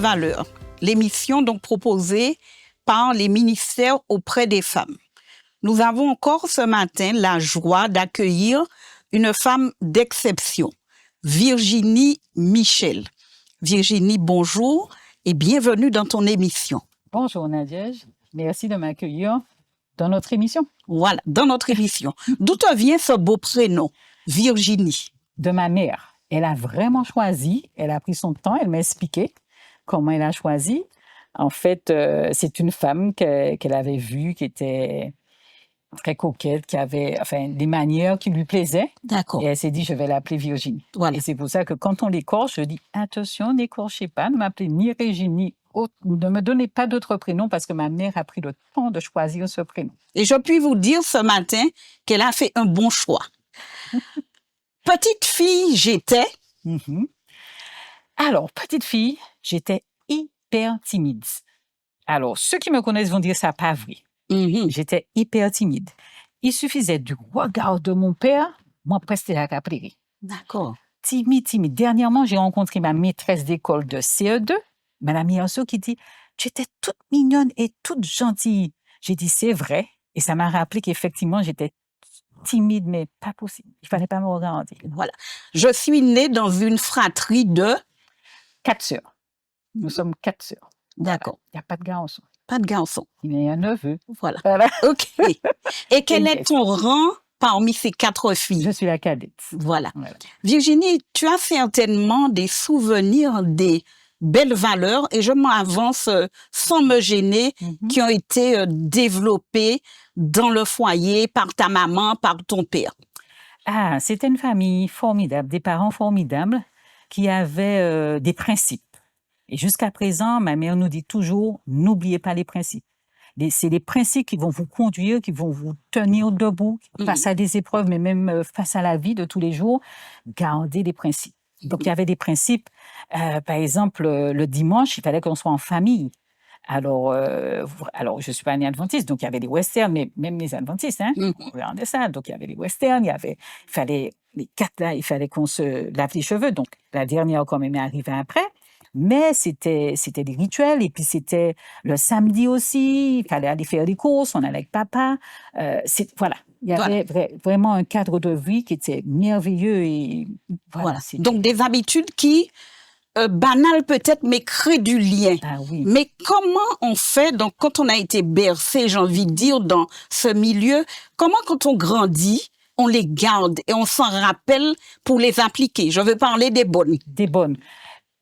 valeurs, l'émission donc proposée par les ministères auprès des femmes. Nous avons encore ce matin la joie d'accueillir une femme d'exception, Virginie Michel. Virginie, bonjour et bienvenue dans ton émission. Bonjour Nadège, merci de m'accueillir dans notre émission. Voilà, dans notre émission. D'où te vient ce beau prénom, Virginie? De ma mère. Elle a vraiment choisi, elle a pris son temps, elle m'a expliqué comment elle a choisi. En fait, c'est une femme qu'elle avait vue, qui était très coquette, qui avait des manières qui lui plaisaient. D'accord. Et elle s'est dit, je vais l'appeler Virginie. Voilà. Et c'est pour ça que quand on l'écorche, je dis, attention, n'écorchez pas, ne m'appelez ni Virginie, ne me donnez pas d'autres prénoms parce que ma mère a pris le temps de choisir ce prénom. Et je puis vous dire ce matin qu'elle a fait un bon choix. Petite fille, j'étais. Alors, petite fille, j'étais hyper timide. Alors, ceux qui me connaissent vont dire ça pas vrai. J'étais hyper timide. Il suffisait du regard de mon père, moi presque la caplérie. D'accord. Timide. Dernièrement, j'ai rencontré ma maîtresse d'école de CE2, Madame Yerso, qui dit « Tu étais toute mignonne et toute gentille. » J'ai dit « C'est vrai. » Et ça m'a rappelé qu'effectivement, j'étais timide, mais pas possible. Il fallait pas me regarder. Voilà. Je suis née dans une fratrie de 4 sœurs. Nous sommes 4 sœurs. D'accord. Il n'y a pas de garçon. Pas de garçon. Il y a un neveu. Voilà. Voilà. OK. Et quel est ton rang parmi ces 4 filles? Je suis la cadette. Voilà. Virginie, tu as certainement des souvenirs, des belles valeurs, et je m'avance sans me gêner, qui ont été développées dans le foyer par ta maman, par ton père. Ah, c'était une famille formidable, des parents formidables qui avaient des principes. Et jusqu'à présent, ma mère nous dit toujours, n'oubliez pas les principes. C'est les principes qui vont vous conduire, qui vont vous tenir debout face à des épreuves, mais même face à la vie de tous les jours. Gardez les principes. Donc, il y avait des principes. Par exemple, le dimanche, il fallait qu'on soit en famille. Alors, je ne suis pas une adventiste, donc il y avait les westerns, mais même les adventistes, on regardait ça. Donc, il y avait les westerns, il fallait les 4 là, il fallait qu'on se lave les cheveux. Donc, la dernière, quand même, est arrivée après. Mais c'était des rituels. Et puis, c'était le samedi aussi. Il fallait aller faire des courses. On allait avec papa. Voilà. Il y avait vraiment un cadre de vie qui était merveilleux. Et voilà. Donc, des habitudes qui, banales peut-être, mais créent du lien. Ah oui. Mais comment on fait, donc, quand on a été bercé, j'ai envie de dire, dans ce milieu, comment, quand on grandit, on les garde et on s'en rappelle pour les appliquer? Je veux parler des bonnes. Des bonnes.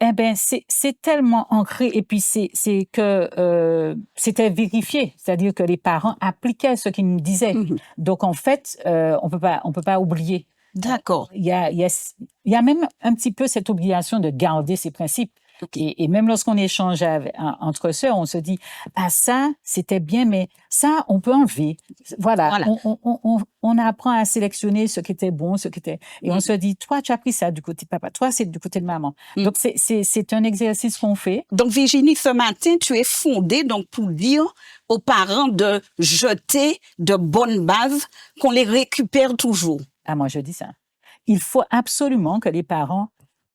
Eh bien, c'est tellement ancré et puis c'est que c'était vérifié, c'est-à-dire que les parents appliquaient ce qu'ils nous disaient. Donc en fait, on peut pas oublier. D'accord. Il y a même un petit peu cette obligation de garder ces principes. Okay. Et même lorsqu'on échange entre sœurs, on se dit ah ça c'était bien, mais ça on peut enlever. Voilà. On apprend à sélectionner ce qui était bon, ce qui était et on se dit toi tu as pris ça du côté de papa, toi c'est du côté de maman. Donc c'est un exercice qu'on fait. Donc Virginie, ce matin tu es fondée donc pour dire aux parents de jeter de bonnes bases, qu'on les récupère toujours. Ah moi je dis ça. Il faut absolument que les parents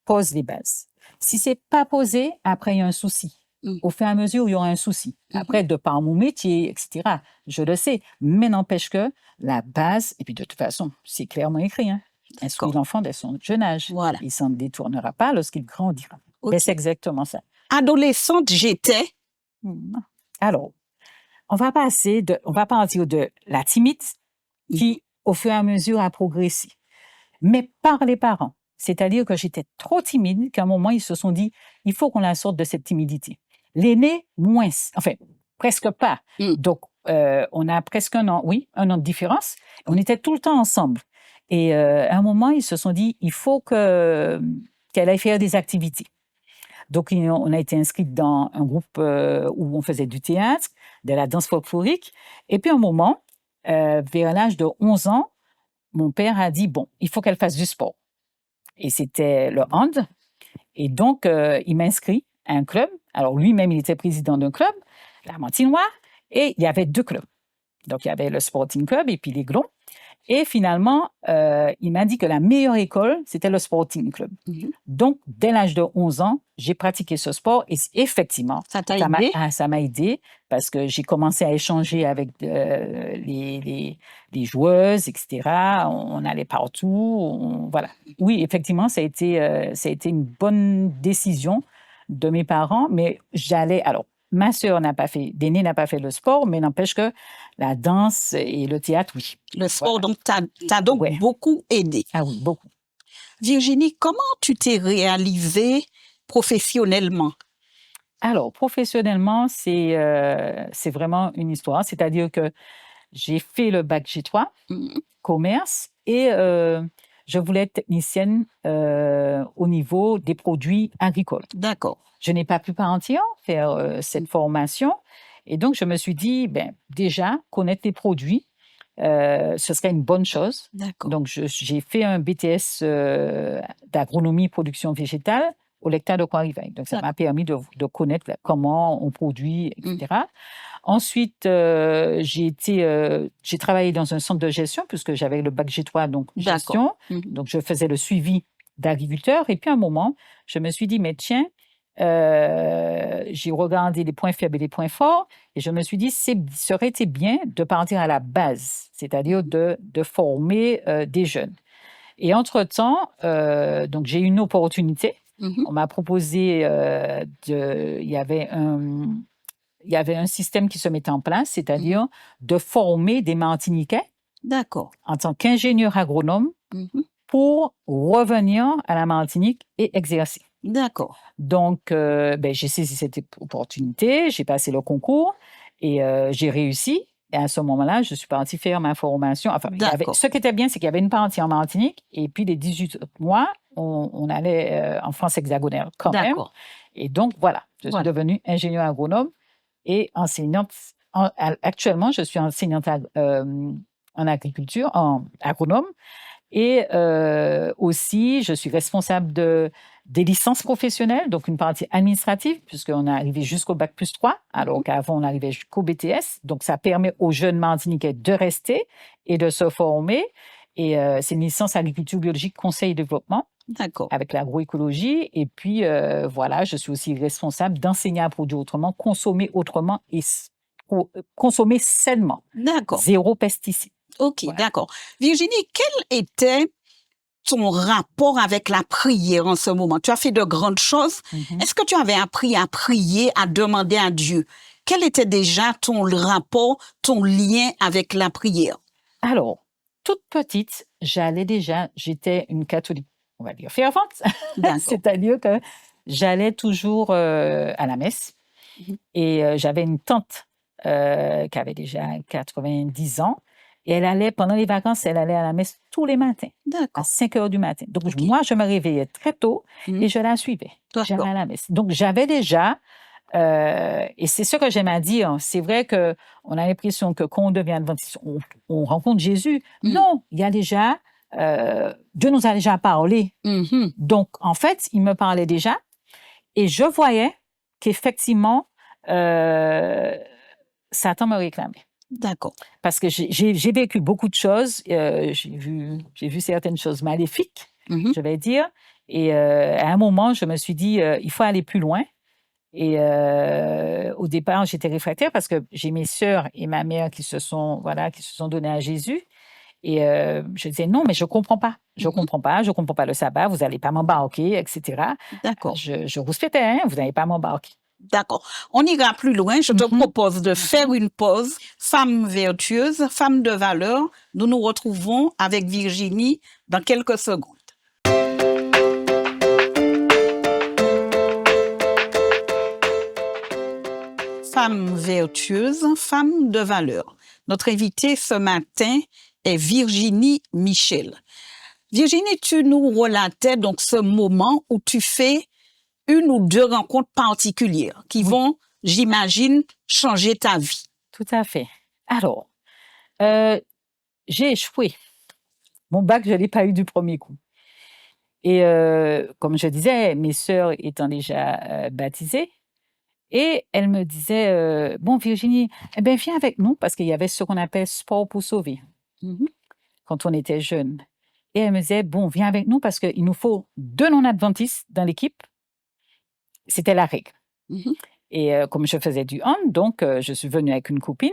posent les bases. Si c'est pas posé, après il y a un souci. Au fur et à mesure, il y aura un souci. Après, de par mon métier, etc., je le sais. Mais n'empêche que la base, et puis de toute façon, c'est clairement écrit, instruire l'enfant dès son jeune âge. Voilà. Il s'en détournera pas lorsqu'il grandira. Okay. Mais c'est exactement ça. Adolescente, j'étais. Alors, on va partir de la timide qui, au fur et à mesure, a progressé. Mais par les parents. C'est-à-dire que j'étais trop timide qu'à un moment, ils se sont dit, il faut qu'on la sorte de cette timidité. L'aîné, moins. Enfin, presque pas. Donc, on a presque un an de différence. On était tout le temps ensemble. Et à un moment, ils se sont dit, il faut qu'elle aille faire des activités. Donc, on a été inscrite dans un groupe où on faisait du théâtre, de la danse folklorique. Et puis, à un moment, vers l'âge de 11 ans, mon père a dit, bon, il faut qu'elle fasse du sport. Et c'était le hand. Et donc, il m'a inscrit à un club. Alors, lui-même, il était président d'un club, la Mantinois, et il y avait 2 clubs. Donc, il y avait le Sporting Club et puis les Glons. Et finalement, il m'a dit que la meilleure école, c'était le Sporting Club. Donc, dès l'âge de 11 ans, j'ai pratiqué ce sport et effectivement, Ça t'a aidé? ça m'a aidé parce que j'ai commencé à échanger avec les joueuses, etc. On allait partout. Voilà. Oui, effectivement, ça a été une bonne décision de mes parents, mais alors, ma sœur d'aînée n'a pas fait le sport, mais n'empêche que la danse et le théâtre, oui. Le sport, Voilà. donc, t'a donc Ouais. beaucoup aidé. Ah oui, beaucoup. Virginie, comment tu t'es réalisée professionnellement? Alors, professionnellement, c'est vraiment une histoire. C'est-à-dire que j'ai fait le bac G3, commerce, et je voulais être technicienne au niveau des produits agricoles. D'accord. Je n'ai pas pu par entière faire cette formation. Et donc, je me suis dit, déjà, connaître les produits, ce serait une bonne chose. D'accord. Donc, j'ai fait un BTS d'agronomie production végétale au lecteur de Croix-Rivaille. Donc, ça m'a permis de connaître comment on produit, etc. Ensuite, j'ai travaillé dans un centre de gestion puisque j'avais le bac G3, donc gestion. Donc, je faisais le suivi d'agriculteurs. Et puis, à un moment, je me suis dit, mais tiens, j'ai regardé les points faibles et les points forts et je me suis dit, ça aurait été bien de partir à la base, c'est-à-dire de former des jeunes. Et entre-temps, donc j'ai eu une opportunité. On m'a proposé, il y avait un système qui se mettait en place, c'est-à-dire de former des Martiniquais en tant qu'ingénieur agronome pour revenir à la Martinique et exercer. D'accord. Donc, j'ai saisi cette opportunité, j'ai passé le concours et j'ai réussi. Et à ce moment-là, je suis partie faire ma formation. Enfin, ce qui était bien, c'est qu'il y avait une partie en Martinique et puis les 18 mois, on allait en France hexagonale quand même. Et donc, voilà, je suis devenue ingénieure agronome et enseignante. Actuellement, je suis enseignante en agriculture, en agronome. Et aussi, je suis responsable des licences professionnelles, donc une partie administrative, puisqu'on est arrivé jusqu'au bac plus 3, alors qu'avant, on arrivait jusqu'au BTS. Donc, ça permet aux jeunes Martiniquais de rester et de se former. Et c'est une licence agriculture biologique, conseil et développement, avec l'agroécologie. Et puis, voilà, je suis aussi responsable d'enseigner à produire autrement, consommer autrement et consommer sainement. Zéro pesticide. OK, d'accord. Virginie, quel était ton rapport avec la prière en ce moment? Tu as fait de grandes choses. Est-ce que tu avais appris à prier, à demander à Dieu? Quel était déjà ton rapport, ton lien avec la prière? Alors, toute petite, j'étais une catholique, on va dire, fervente. C'est-à-dire que j'allais toujours à la messe. Et j'avais une tante qui avait déjà 90 ans. Et elle allait, pendant les vacances, elle allait à la messe tous les matins, à 5 heures du matin. Donc, moi, je me réveillais très tôt et je la suivais. J'allais à la messe. Donc, j'avais déjà, et c'est ce que j'aime à dire, c'est vrai qu'on a l'impression que quand on devient adventiste, on rencontre Jésus. Non, il y a déjà, Dieu nous a déjà parlé. Donc, en fait, il me parlait déjà et je voyais qu'effectivement, Satan me réclamait. D'accord. Parce que j'ai vécu beaucoup de choses. J'ai vu certaines choses maléfiques, je vais dire. Et à un moment, je me suis dit, il faut aller plus loin. Et au départ, j'étais réfractaire parce que j'ai mes sœurs et ma mère qui se sont données à Jésus. Et je disais, non, mais je comprends pas. Je comprends pas le sabbat, vous n'allez pas m'embarquer, etc. D'accord. Je rouspétais, hein, vous n'allez pas m'embarquer. D'accord. On ira plus loin. Je te propose de faire une pause. Femme vertueuse, femme de valeur. Nous nous retrouvons avec Virginie dans quelques secondes. Femme vertueuse, femme de valeur. Notre invitée ce matin est Virginie Michel. Virginie, tu nous relatais donc ce moment où tu fais une ou deux rencontres particulières qui vont, j'imagine, changer ta vie. Tout à fait. Alors, j'ai échoué. Mon bac, je ne l'ai pas eu du premier coup. Et comme je disais, mes sœurs étant déjà baptisées, et elles me disaient, bon Virginie, viens avec nous, parce qu'il y avait ce qu'on appelle Sport pour sauver. quand on était jeunes. Et elle me disait, bon, viens avec nous parce qu'il nous faut 2 non-adventistes dans l'équipe. C'était la règle. Et comme je faisais du hand, donc je suis venue avec une copine.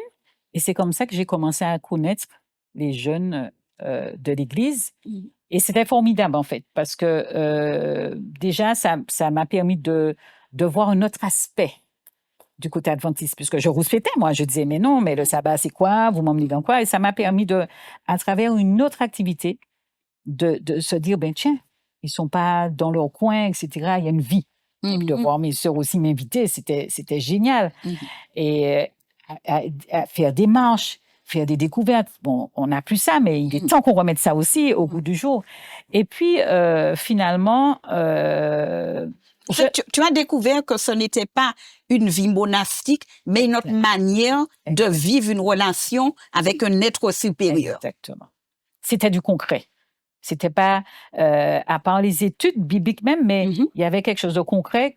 Et c'est comme ça que j'ai commencé à connaître les jeunes de l'Église. Et c'était formidable, en fait, parce que déjà, ça m'a permis de voir un autre aspect du côté adventiste, puisque je rouspétais, moi. Je disais, mais non, mais le sabbat, c'est quoi? Vous m'emmenez dans quoi? Et ça m'a permis à travers une autre activité, de se dire, ben tiens, ils sont pas dans leur coin, etc. Il y a une vie. Et puis de voir mes sœurs aussi m'inviter, c'était génial. Et à faire des marches, faire des découvertes. Bon, on n'a plus ça, mais il est temps qu'on remette ça aussi au goût du jour. Et puis, finalement... En fait, tu as découvert que ce n'était pas une vie monastique, mais une autre manière de vivre une relation avec un être supérieur. Exactement. C'était du concret. C'était pas, à part les études bibliques même, mais il y avait quelque chose de concret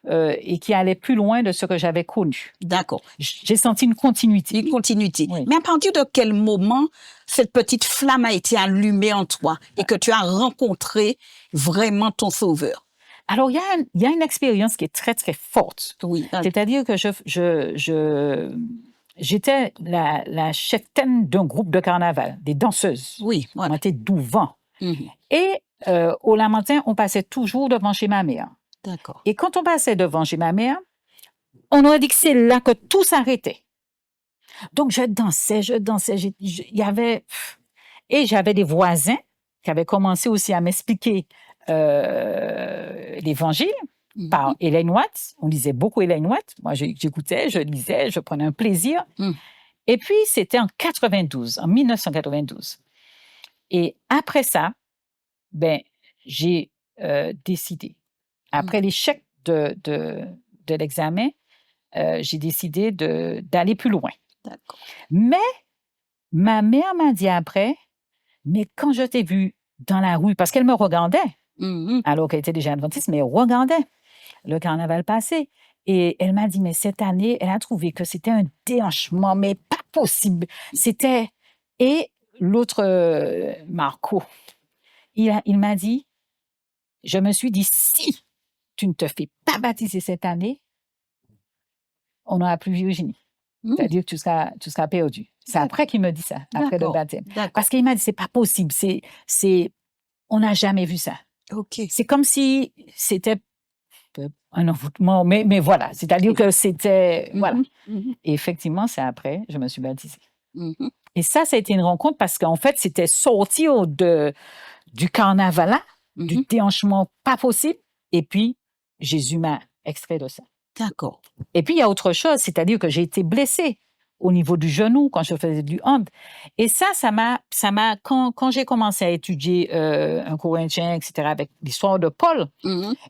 et qui allait plus loin de ce que j'avais connu. D'accord. J'ai senti une continuité. Une continuité. Oui. Mais à partir de quel moment cette petite flamme a été allumée en toi et que tu as rencontré vraiment ton sauveur? Alors, il y a une expérience qui est très, très forte. Oui. C'est-à-dire que j'étais la cheftaine d'un groupe de carnaval, des danseuses. Oui, voilà. On était 12 ans. Et au Lamentin, on passait toujours devant chez ma mère. D'accord. Et quand on passait devant chez ma mère, on aurait dit que c'est là que tout s'arrêtait. Donc, je dansais. Il y avait... Et j'avais des voisins qui avaient commencé aussi à m'expliquer l'Évangile par Ellen White. On lisait beaucoup Ellen White. Moi, j'écoutais, je lisais, je prenais un plaisir. Et puis, c'était en 1992. Et après ça, ben, j'ai décidé, après l'échec de l'examen, j'ai décidé d'aller plus loin. D'accord. Mais ma mère m'a dit après, mais quand je t'ai vue dans la rue, parce qu'elle me regardait, alors qu'elle était déjà adventiste, mais elle regardait le carnaval passé. Et elle m'a dit, mais cette année, elle a trouvé que c'était un déhanchement, mais pas possible. C'était... Et l'autre, Marco, il m'a dit, je me suis dit, si tu ne te fais pas baptiser cette année, on n'aura plus Virginie. C'est-à-dire que tu seras perdu. C'est après qu'il me dit ça, après le baptême. Parce qu'il m'a dit, c'est pas possible. On n'a jamais vu ça. Okay. C'est comme si c'était un envoûtement, mais voilà. C'est-à-dire que c'était... Voilà. Et effectivement, c'est après, je me suis baptisée. Et ça a été une rencontre parce qu'en fait, c'était sortir du carnaval, du déhanchement pas possible. Et puis, Jésus m'a extrait de ça. D'accord. Et puis, il y a autre chose, c'est-à-dire que j'ai été blessée au niveau du genou quand je faisais du hand. Et ça m'a quand j'ai commencé à étudier un Corinthien, etc., avec l'histoire de Paul,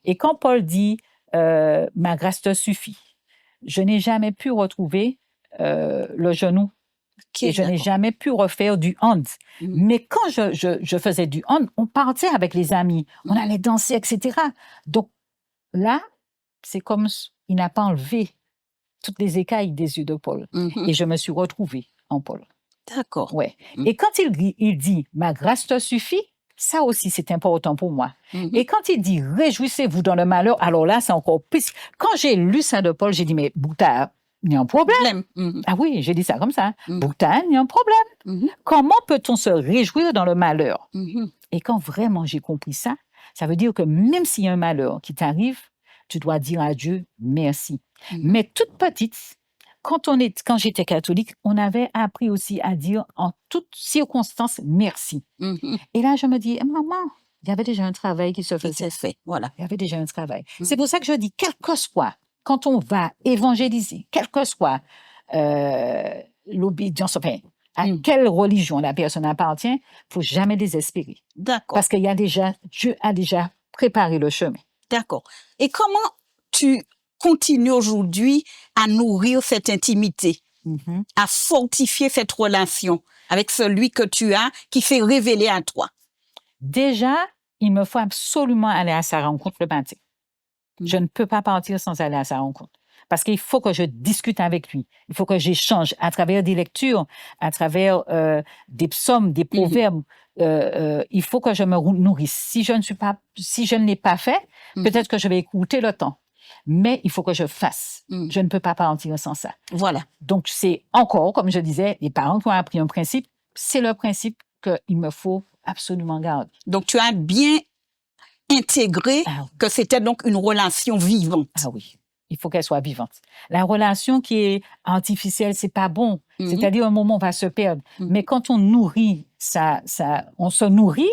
et quand Paul dit « ma grâce te suffit », je n'ai jamais pu retrouver le genou. Okay, et je n'ai jamais pu refaire du hand. Mais quand je faisais du hand, on partait avec les amis, on allait danser, etc. Donc là, c'est comme il n'a pas enlevé toutes les écailles des yeux de Paul. Et je me suis retrouvée en Paul. D'accord. Ouais. Et quand il dit « ma grâce te suffit », ça aussi, c'est important pour moi. Et quand il dit « réjouissez-vous dans le malheur », alors là, c'est encore plus. Quand j'ai lu ça de Paul, j'ai dit « mais Bouta, il y a un problème. » Ah oui, j'ai dit ça comme ça. Bouta, il y a un problème. Comment peut-on se réjouir dans le malheur? Et quand vraiment j'ai compris ça, ça veut dire que même s'il y a un malheur qui t'arrive, tu dois dire à Dieu merci. Mais toute petite, quand j'étais catholique, on avait appris aussi à dire en toutes circonstances merci. Et là, je me dis, maman, il y avait déjà un travail qui se faisait. Fait, voilà. Il y avait déjà un travail. C'est pour ça que je dis, quel que soit, quand on va évangéliser, quelle que soit l'obédience, enfin, à quelle religion la personne appartient, il ne faut jamais désespérer. D'accord. Parce qu'il y a déjà, Dieu a déjà préparé le chemin. D'accord. Et comment tu continues aujourd'hui à nourrir cette intimité, à fortifier cette relation avec celui que tu as, qui s'est révélé à toi? Déjà, il me faut absolument aller à sa rencontre le matin. Je ne peux pas partir sans aller à sa rencontre. parce qu'il faut que je discute avec lui. Il faut que j'échange à travers des lectures, à travers des psaumes, des proverbes. Il faut que je me nourrisse. Si je ne l'ai pas fait, peut-être que je vais écouter le temps. Mais il faut que je fasse. Je ne peux pas partir sans ça. Voilà. Donc, c'est encore, comme je disais, les parents qui ont appris un principe, c'est le principe qu'il me faut absolument garder. Donc, tu as bien intégré que c'était donc une relation vivante. Ah oui, il faut qu'elle soit vivante. La relation qui est artificielle, c'est pas bon. C'est-à-dire, un moment, on va se perdre. Mais quand on nourrit on se nourrit,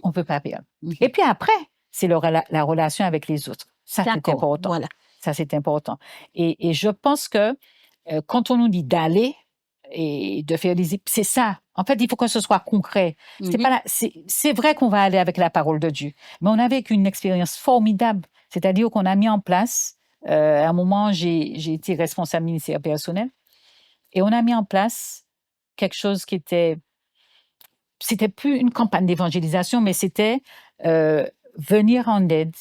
on peut pas perdre. Et puis après, c'est la relation avec les autres. Ça, c'est important. Voilà. Ça, c'est important. Et je pense que quand on nous dit d'aller et de faire des... C'est ça. En fait, il faut que ce soit concret. C'est vrai qu'on va aller avec la parole de Dieu, mais on a vécu une expérience formidable. C'est-à-dire qu'on a mis en place, à un moment, j'ai été responsable ministère personnel, et on a mis en place quelque chose qui c'était plus une campagne d'évangélisation, mais c'était venir en aide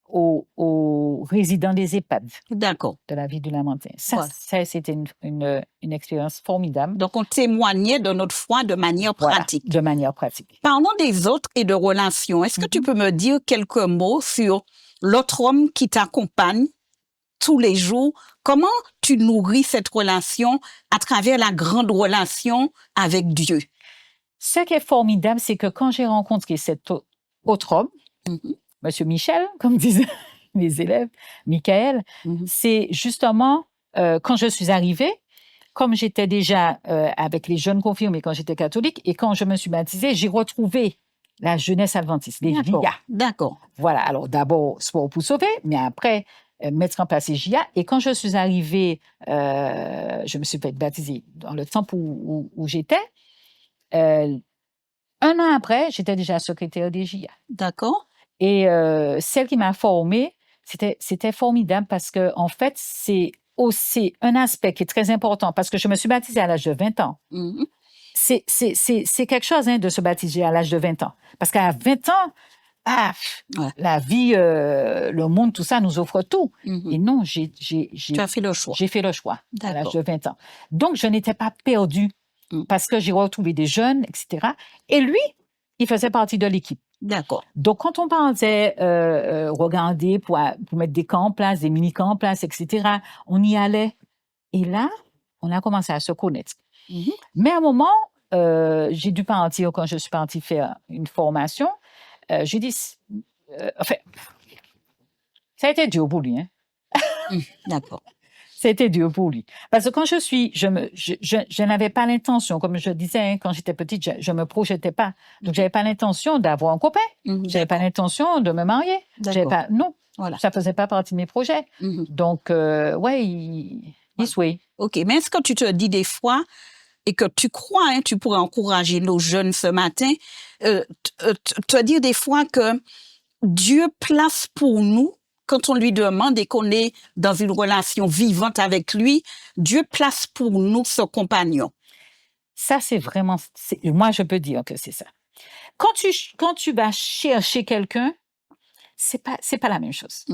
aux résidents des EHPAD. D'accord. De la ville de Lamentin. Ça, c'était une expérience formidable. Donc, on témoignait de notre foi de manière pratique. De manière pratique. Parlons des autres et de relations. Est-ce que tu peux me dire quelques mots sur l'autre homme qui t'accompagne tous les jours? Comment tu nourris cette relation à travers la grande relation avec Dieu? Ce qui est formidable, c'est que quand j'ai rencontré cet autre homme, Monsieur Michel, comme disaient mes élèves, Michael, c'est justement quand je suis arrivée, comme j'étais déjà avec les jeunes confirmés quand j'étais catholique, et quand je me suis baptisée, j'ai retrouvé la jeunesse adventiste, les JIA. D'accord. Voilà, alors d'abord, Sport pour sauver, mais après, mettre en place les JIA. Et quand je suis arrivée, je me suis fait baptiser dans le temple où j'étais. Un an après, j'étais déjà secrétaire des JIA. D'accord. Et celle qui m'a formée, c'était formidable parce que, en fait, c'est aussi un aspect qui est très important parce que je me suis baptisée à l'âge de 20 ans. C'est quelque chose de se baptiser à l'âge de 20 ans. Parce qu'à 20 ans, la vie, le monde, tout ça nous offre tout. Et non, tu as fait le choix. J'ai fait le choix à l'âge de 20 ans. Donc, je n'étais pas perdue parce que j'ai retrouvé des jeunes, etc. Et lui, il faisait partie de l'équipe. D'accord. Donc, quand on pensait regarder pour mettre des camps en place, des mini-camps en place, etc., on y allait. Et là, on a commencé à se connaître. Mais à un moment, j'ai dû partir, quand je suis partie faire une formation, j'ai dit, enfin, ça a été dur pour lui. D'accord. Ça a été dur pour lui. Parce que quand je n'avais pas l'intention, comme je disais, quand j'étais petite, je me projetais pas. Donc, j'avais pas l'intention d'avoir un copain. J'avais pas l'intention de me marier. Non. Voilà. Ça faisait pas partie de mes projets. Donc, oui. OK. Mais est-ce que tu te dis des fois, et que tu crois, tu pourrais encourager nos jeunes ce matin, te dire des fois que Dieu place pour nous, quand on lui demande et qu'on est dans une relation vivante avec lui, Dieu place pour nous ce compagnon. Ça, c'est vraiment... moi, je peux dire que c'est ça. Quand tu vas chercher quelqu'un, c'est pas la même chose.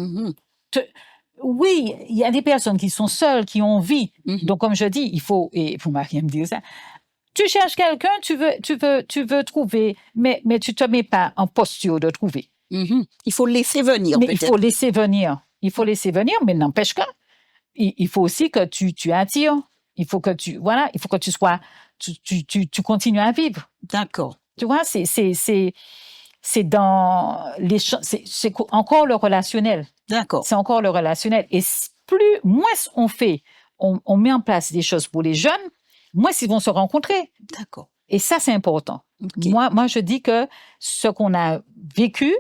Oui, il y a des personnes qui sont seules, qui ont envie. Donc, comme je dis, il faut... Et vous m'avez me dire ça. Tu cherches quelqu'un, tu veux trouver, mais tu te mets pas en posture de trouver. Il faut le laisser venir. Mais il faut laisser venir. Il faut laisser venir, mais n'empêche que il faut aussi que tu attires. Il faut que tu sois, tu continues à vivre. D'accord. Tu vois, c'est dans les c'est encore le relationnel. D'accord. C'est encore le relationnel. Et moins on fait, on met en place des choses pour les jeunes, moins ils vont se rencontrer. D'accord. Et ça, c'est important. Okay. Moi, je dis que ce qu'on a vécu,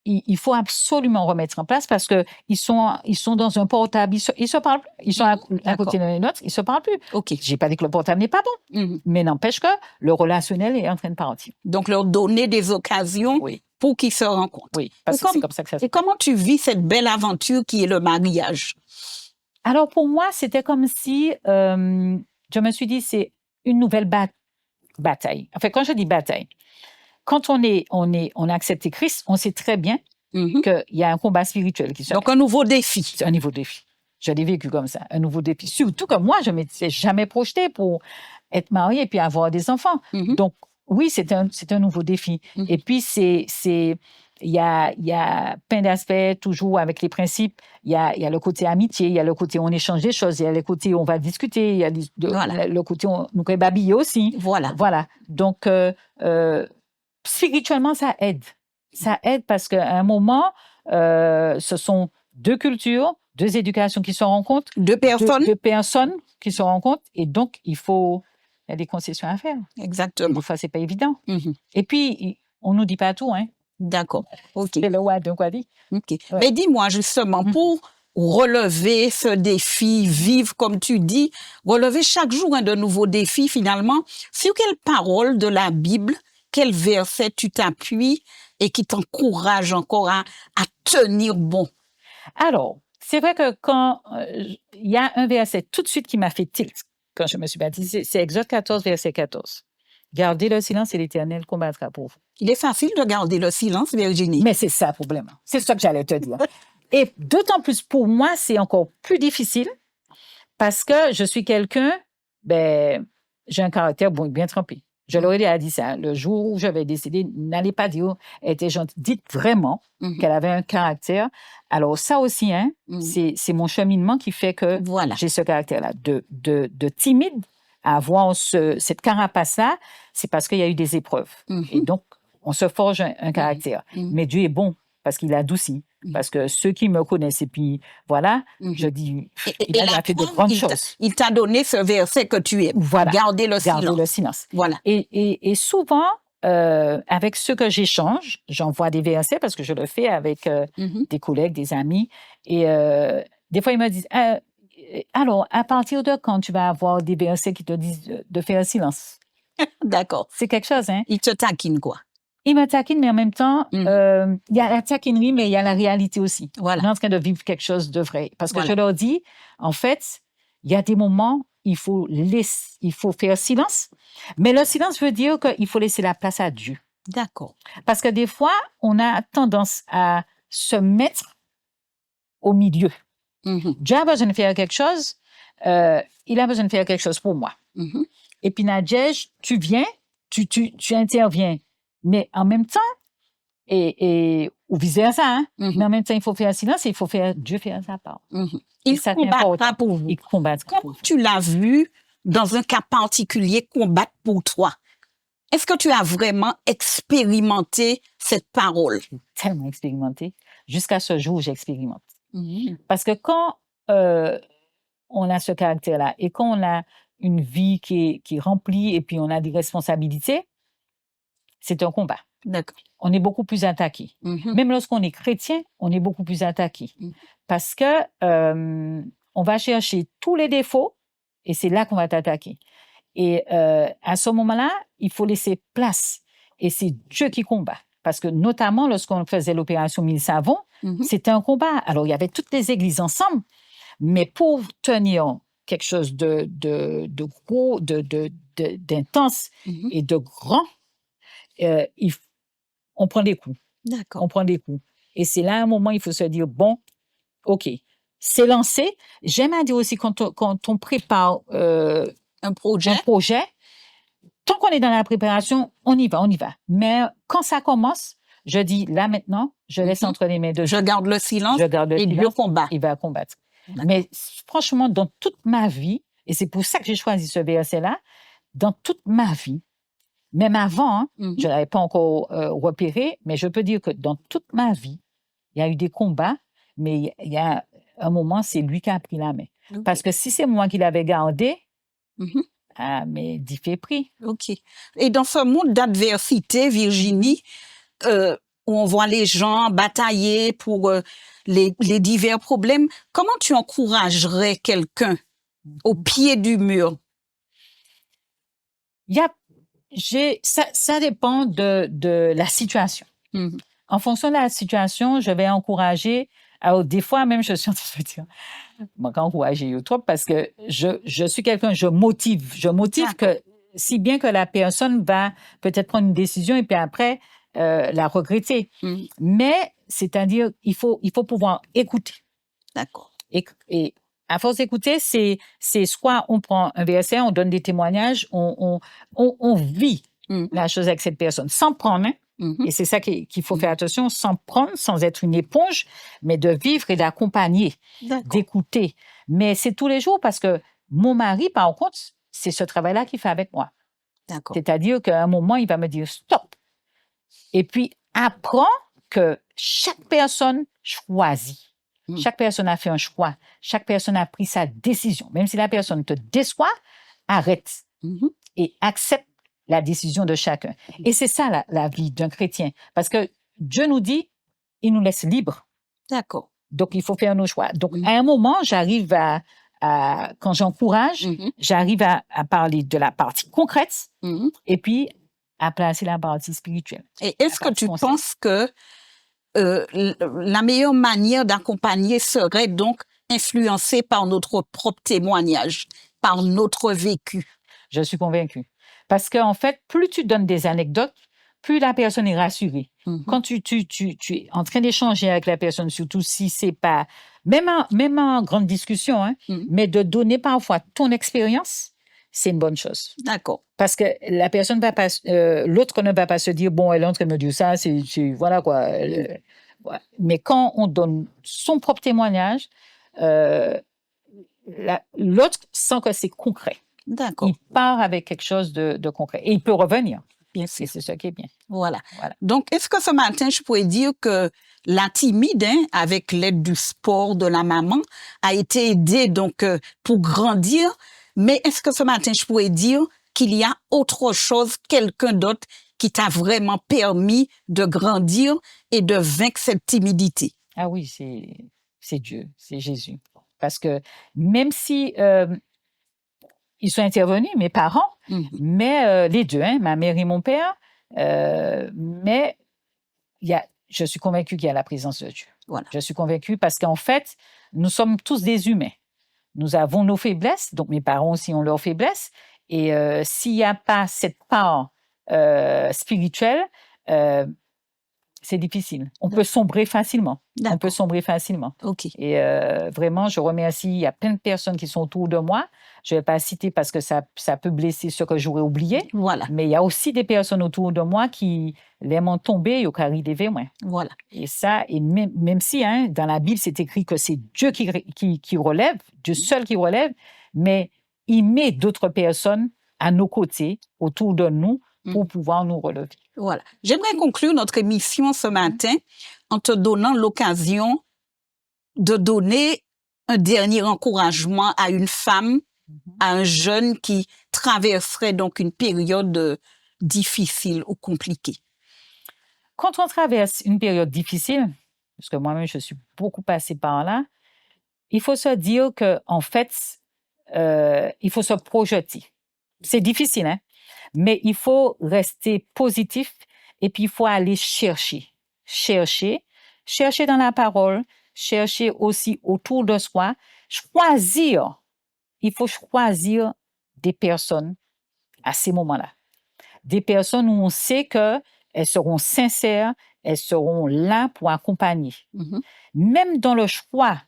il faut absolument remettre en place parce que ils sont dans un portable, ils se parlent plus. Ils sont à côté de l'un de l'autre, ils se parlent plus. OK. J'ai pas dit que le portable n'est pas bon, mais n'empêche que le relationnel est en train de partir. Donc, leur donner des occasions pour qu'ils se rencontrent. Oui, parce que c'est comme ça que ça se passe. Et comment tu vis cette belle aventure qui est le mariage? Alors, pour moi, c'était comme si, je me suis dit, c'est une nouvelle bataille. Enfin, quand je dis bataille, quand on a accepté Christ, on sait très bien qu'il y a un combat spirituel qui se passe. Donc, un nouveau défi. C'est un nouveau défi. Je l'ai vécu comme ça, un nouveau défi. Surtout que moi, je ne m'étais jamais projetée pour être mariée et puis avoir des enfants. Donc, oui, c'est un nouveau défi. Et puis, il y a plein d'aspects, toujours avec les principes. Il y a le côté amitié, il y a le côté on échange des choses, il y a le côté on va discuter, il y a le côté on nous peut babiller aussi. Voilà. Donc, spirituellement, ça aide. Ça aide parce qu'à un moment, ce sont deux cultures, deux éducations qui se rencontrent. Deux personnes qui se rencontrent. Et donc, il y a des concessions à faire. Exactement. Des fois, c'est pas évident. Et puis, on nous dit pas tout, hein. D'accord. OK. C'est le roi d'un quoi dit. OK. Ouais. Mais dis-moi justement, pour relever ce défi, vivre comme tu dis, relever chaque jour un de nouveaux défis finalement, sur quelle parole de la Bible, quel verset tu t'appuies et qui t'encourage encore à tenir bon? Alors, c'est vrai que quand il y a un verset tout de suite qui m'a fait tilt quand je me suis baptisée, c'est Exode 14, verset 14. Gardez le silence et l'Éternel combattra pour vous. Il est facile de garder le silence, Virginie. Mais c'est ça le problème. C'est ça que j'allais te dire. Et d'autant plus pour moi, c'est encore plus difficile parce que je suis quelqu'un, j'ai un caractère bien trempé. Je leur ai dit ça. Le jour où je vais décider, n'allez pas dire, elle était gentille. Dites vraiment qu'elle avait un caractère. Alors ça aussi, hein, c'est mon cheminement qui fait que j'ai ce caractère-là. De timide à avoir cette carapace-là, c'est parce qu'il y a eu des épreuves. Et donc, on se forge un caractère. Mais Dieu est bon parce qu'il adoucit. Parce que ceux qui me connaissent, et puis voilà, je dis, il a fait de grandes choses. Il t'a donné ce verset que tu aimes. Voilà. Garder le silence. Garder le silence. Voilà. Et souvent, avec ceux que j'échange, j'envoie des versets parce que je le fais avec des collègues, des amis. Et des fois, ils me disent, alors, à partir de quand tu vas avoir des versets qui te disent de faire silence? D'accord. C'est quelque chose, hein? Ils te taquinent, quoi. Il me taquine, mais en même temps, il y a la taquinerie, mais il y a la réalité aussi. Voilà. On est en train de vivre quelque chose de vrai. Parce que je leur dis, en fait, il y a des moments, il faut faire silence. Mais le silence veut dire qu'il faut laisser la place à Dieu. D'accord. Parce que des fois, on a tendance à se mettre au milieu. Dieu a besoin de faire quelque chose, il a besoin de faire quelque chose pour moi. Et puis, Nadège, tu viens, tu interviens. Mais en même temps, ou vice-versa, hein? Mais en même temps, il faut faire silence et il faut faire Dieu faire sa part. Il combattra pour vous. Il combattra pour vous. Tu l'as vu dans un cas particulier combattre pour toi. Est-ce que tu as vraiment expérimenté cette parole? Tellement expérimenté. Jusqu'à ce jour, j'expérimente. Parce que quand on a ce caractère-là et quand on a une vie qui est remplie et puis on a des responsabilités, c'est un combat. D'accord. On est beaucoup plus attaqué. Même lorsqu'on est chrétien, on est beaucoup plus attaqué. Parce que on va chercher tous les défauts et c'est là qu'on va t'attaquer. Et à ce moment-là, il faut laisser place. Et c'est Dieu qui combat. Parce que notamment, lorsqu'on faisait l'opération Mille Savons, c'était un combat. Alors, il y avait toutes les églises ensemble. Mais pour tenir quelque chose de gros, d'intense et de grand, on prend des coups. D'accord. On prend des coups. Et c'est là un moment, il faut se dire, bon, OK, c'est lancé. J'aime à dire aussi quand on prépare un projet, tant qu'on est dans la préparation, on y va. Mais quand ça commence, je dis, là maintenant, je laisse entre les mains de Dieu. Je garde le silence et Dieu combat. Il va combattre. Mais franchement, dans toute ma vie, et c'est pour ça que j'ai choisi ce verset-là, dans toute ma vie, même avant, je ne l'avais pas encore repéré, mais je peux dire que dans toute ma vie, il y a eu des combats, mais il y a un moment, c'est lui qui a pris la main. Parce que si c'est moi qui l'avais gardé, mais d'y fait pris. OK. Et dans ce monde d'adversité, Virginie, où on voit les gens batailler pour les divers problèmes, comment tu encouragerais quelqu'un au pied du mur? Ça dépend de la situation. En fonction de la situation, je vais encourager. Alors, des fois, même, je suis en train de dire, moi, quand encourager trop, parce que je suis quelqu'un, je motive. Je motive que, si bien que la personne va peut-être prendre une décision et puis après, la regretter. Mais, c'est-à-dire, il faut pouvoir écouter. D'accord. Et À force d'écouter, c'est soit on prend un verset, on donne des témoignages, on vit la chose avec cette personne, sans prendre, hein. Et c'est ça qu'il faut faire attention, sans prendre, sans être une éponge, mais de vivre et d'accompagner, d'écouter. Mais c'est tous les jours parce que mon mari, par contre, c'est ce travail-là qu'il fait avec moi. C'est-à-dire qu'à un moment, il va me dire stop. Et puis, apprends que chaque personne choisit. Chaque personne a fait un choix. Chaque personne a pris sa décision. Même si la personne te déçoit, arrête et accepte la décision de chacun. Et c'est ça la vie d'un chrétien. Parce que Dieu nous dit, il nous laisse libres. D'accord. Donc, il faut faire nos choix. Donc, à un moment, j'arrive quand j'encourage, j'arrive à parler de la partie concrète et puis à placer la partie spirituelle. Et est-ce que tu penses que la meilleure manière d'accompagner serait donc influencée par notre propre témoignage, par notre vécu? Je suis convaincue. Parce qu'en fait, plus tu donnes des anecdotes, plus la personne est rassurée. Quand tu es en train d'échanger avec la personne, surtout si c'est pas, même en grande discussion, hein, mais de donner parfois ton expérience, c'est une bonne chose. D'accord. Parce que la personne va pas, l'autre ne va pas se dire, bon, elle est en train de me dire ça, c'est voilà quoi. Mais quand on donne son propre témoignage, l'autre sent que c'est concret. D'accord. Il part avec quelque chose de concret. Et il peut revenir. Bien sûr. Et c'est ça qui est bien. Voilà. Donc, est-ce que ce matin, je pourrais dire que la timide, avec l'aide du sport de la maman, a été aidée donc, pour grandir? Mais est-ce que ce matin, je pourrais dire qu'il y a autre chose, quelqu'un d'autre qui t'a vraiment permis de grandir et de vaincre cette timidité? Ah oui, c'est Dieu, c'est Jésus. Parce que même si ils sont intervenus, mes parents, mais les deux, hein, ma mère et mon père, mais je suis convaincue qu'il y a la présence de Dieu. Voilà. Je suis convaincue parce qu'en fait, nous sommes tous des humains. Nous avons nos faiblesses, donc mes parents aussi ont leurs faiblesses. Et s'il n'y a pas cette part spirituelle, c'est difficile. On peut sombrer facilement. On peut sombrer facilement. OK. Et vraiment, je remercie. Il y a plein de personnes qui sont autour de moi. Je ne vais pas citer parce que ça peut blesser ceux que j'aurais oubliés. Voilà. Mais il y a aussi des personnes autour de moi qui l'aiment tomber et au carré des vers. Voilà. Et ça, et même si dans la Bible, c'est écrit que c'est Dieu qui relève, Dieu seul qui relève, mais il met d'autres personnes à nos côtés, autour de nous, pour pouvoir nous relever. Voilà. J'aimerais conclure notre émission ce matin en te donnant l'occasion de donner un dernier encouragement à une femme, à un jeune qui traverserait donc une période difficile ou compliquée. Quand on traverse une période difficile, parce que moi-même je suis beaucoup passée par là, il faut se dire que en fait, il faut se projeter. C'est difficile, hein? Mais il faut rester positif et puis il faut aller chercher dans la parole, chercher aussi autour de soi, choisir. Il faut choisir des personnes à ces moments-là. Des personnes où on sait qu'elles seront sincères, elles seront là pour accompagner. Même dans le choix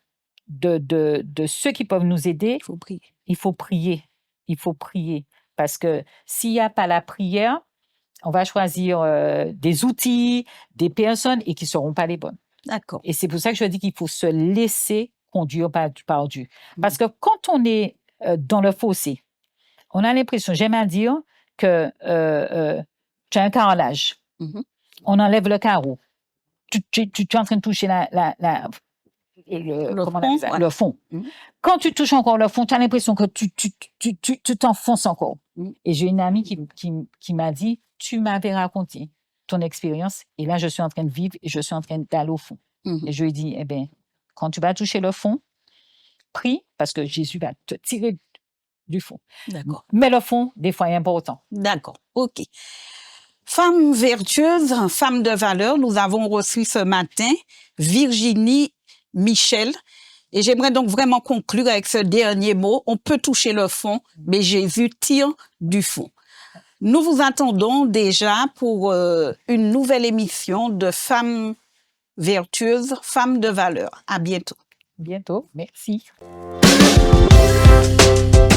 de ceux qui peuvent nous aider, il faut prier. Il faut prier. Parce que s'il n'y a pas la prière, on va choisir des outils, des personnes et qui ne seront pas les bonnes. D'accord. Et c'est pour ça que je dis qu'il faut se laisser conduire par Dieu. Parce que quand on est dans le fossé, on a l'impression, j'aime à dire, que tu as un carrelage. On enlève le carreau. Tu es en train de toucher le fond. Quand tu touches encore le fond, tu as l'impression que tu t'enfonces encore. Et j'ai une amie qui m'a dit, tu m'avais raconté ton expérience et là, je suis en train de vivre et je suis en train d'aller au fond. Et je lui ai dit, eh bien, quand tu vas toucher le fond, prie parce que Jésus va te tirer du fond. D'accord. Mais le fond, des fois, est important. D'accord. OK. Femme vertueuse, femme de valeur, nous avons reçu ce matin Virginie Michel. Et j'aimerais donc vraiment conclure avec ce dernier mot. On peut toucher le fond, mais Jésus tire du fond. Nous vous attendons déjà pour une nouvelle émission de Femmes vertueuses, femmes de valeur. À bientôt. Bientôt. Merci. Thank you.